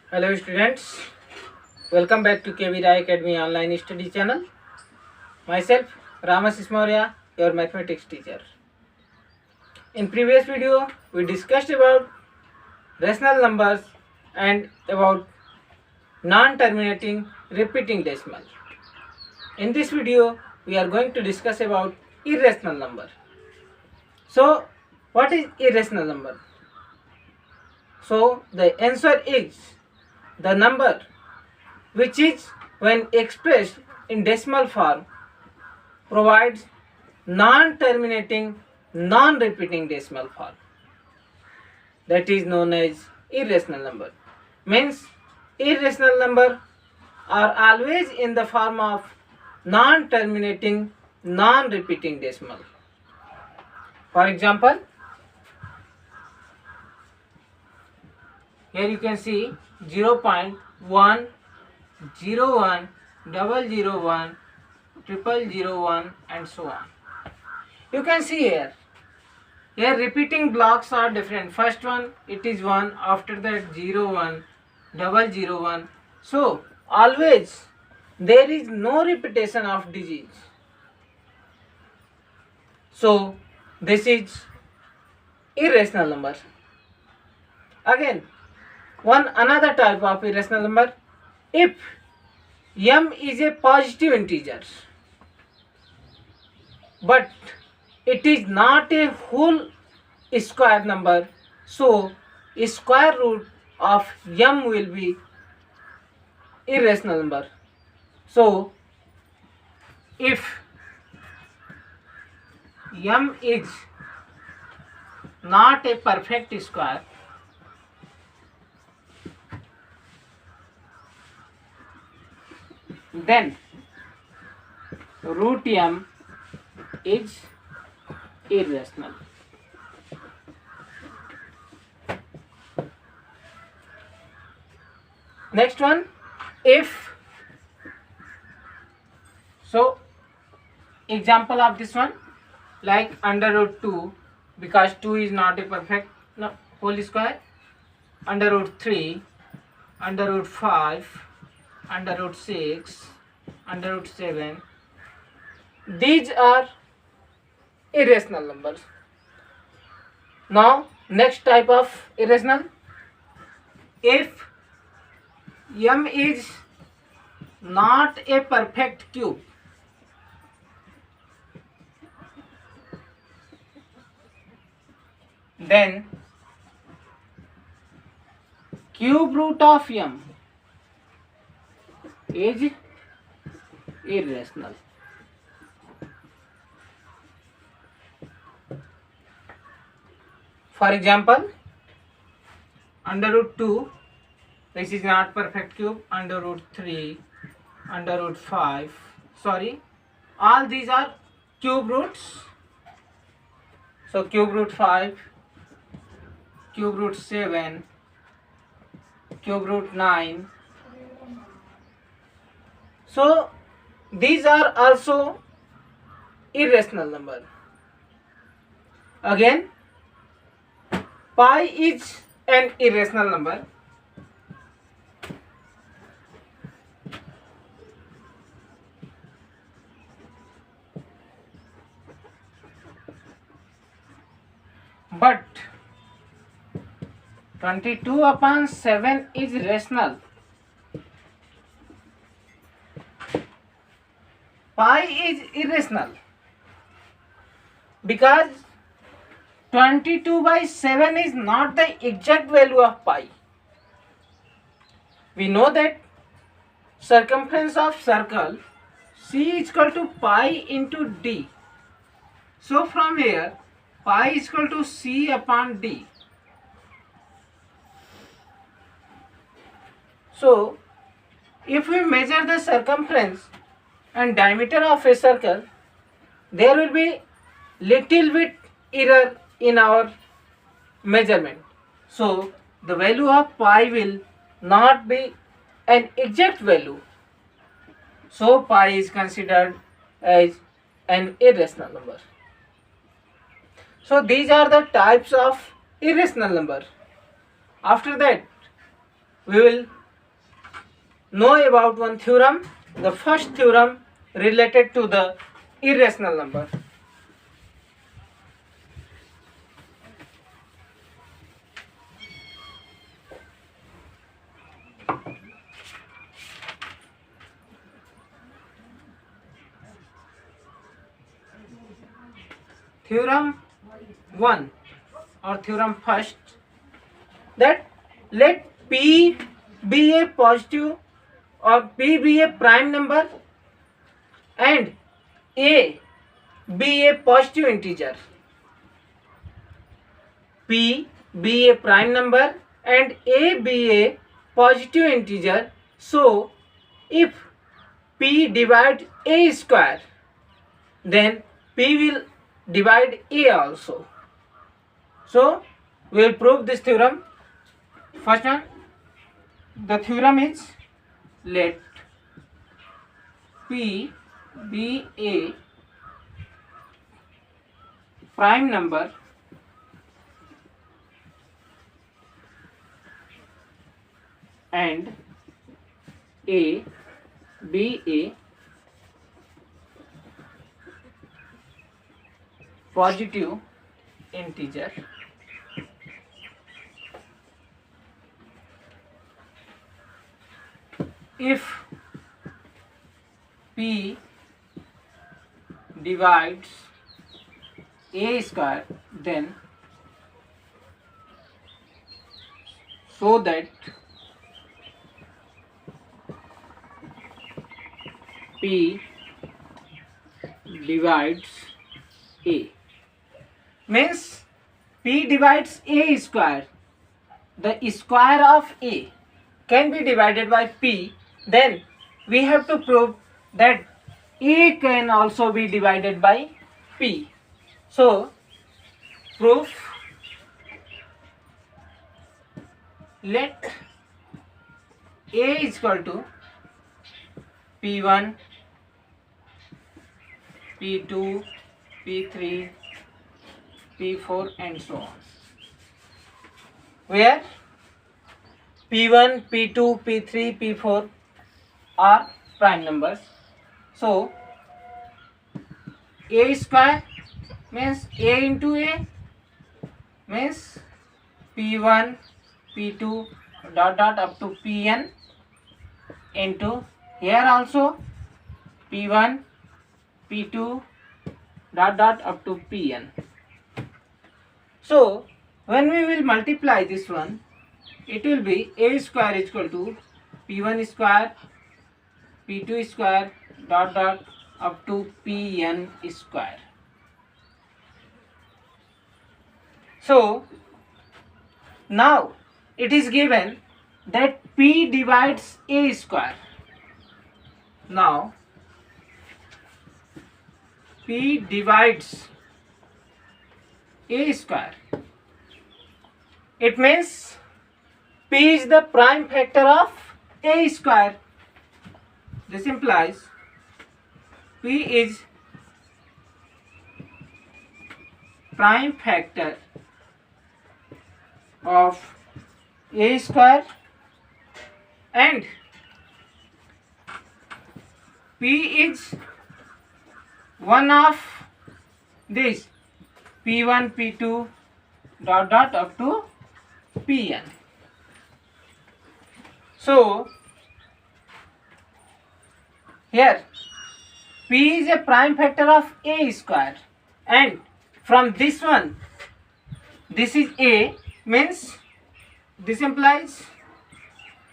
Hello students, welcome back to KV Rai Academy online study channel. Myself Ramas Ismaria, your mathematics teacher. In previous video, we discussed about rational numbers and about non-terminating repeating decimal. In this video, we are going to discuss about irrational number. So, what is irrational number? So, the answer is the number which is when expressed in decimal form provides non-terminating non-repeating decimal form, that is known as irrational number. Means irrational number are always in the form of non-terminating non-repeating decimal. For example, here you can see 0.1, 01, 001, 0001 and so on. You can see here repeating blocks are different. First one it is 1, after that 01, 001. So always there is no repetition of digits. So this is irrational number. Again, one another type of irrational number, if m is a positive integer but it is not a whole square number, so square root of m will be irrational number. So if m is not a perfect square, then root m is irrational. Next one, if, so example of this one, like under root 2, because 2 is not a perfect whole square, under root 3, under root 5, under root 6, under root 7, these are irrational numbers. Now next type of irrational, if m is not a perfect cube, then cube root of m is irrational. For example, under root 2, this is not perfect cube, under root 3, under root 5, sorry, all these are cube roots. So cube root 5, cube root 7, cube root 9. So these are also irrational number. Again, pi is an irrational number. But 22/7 is rational. Pi is irrational because 22/7 is not the exact value of pi. We know that circumference of circle c is equal to pi into d. So from here pi is equal to c upon d. So if we measure the circumference and diameter of a circle, there will be little bit error in our measurement. So the value of pi will not be an exact value. So pi is considered as an irrational number. So these are the types of irrational number. After that we will know about one theorem, the first theorem related to the irrational number. Theorem 1 or theorem first, that let P be a positive or P be a prime number and A be a positive integer. P be a prime number and A be a positive integer. So if P divides A square, then P will divide A also. So we will prove this theorem. First one, the theorem is let P be a prime number and A be a positive integer. If P divides A square, then so that P divides A, means P divides A square, the square of A can be divided by P, then we have to prove that A can also be divided by P. So proof, let A is equal to P1, P2, P3, P4 and so on, where P1, P2, P3, P4 are prime numbers. So A square means A into A means P1, P2 dot dot up to Pn into here also P1, P2 dot dot up to Pn. So when we will multiply this one, it will be A square is equal to P1 square, P2 square dot dot up to Pn square. So now it is given that P divides A square. Now P divides A square. It means P is the prime factor of A square. This implies P is prime factor of A square and P is one of this P1, P2 dot dot up to Pn. So here P is a prime factor of A square and from this one, this is A, means this implies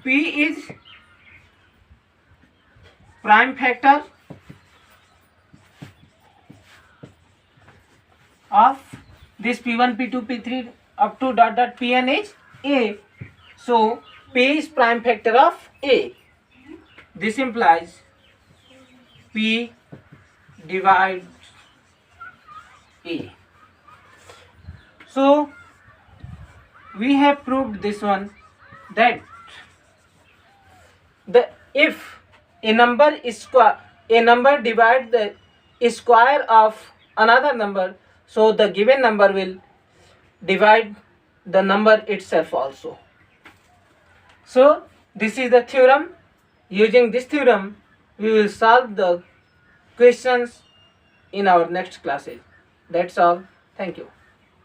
P is prime factor of this P1, P2, P3 up to dot dot Pn is A. So P is prime factor of A. This implies P divides A. So we have proved this one, that if a number divides the square of another number, so the given number will divide the number itself also. So this is the theorem Using this theorem, we will solve the questions in our next classes. That's all. Thank you.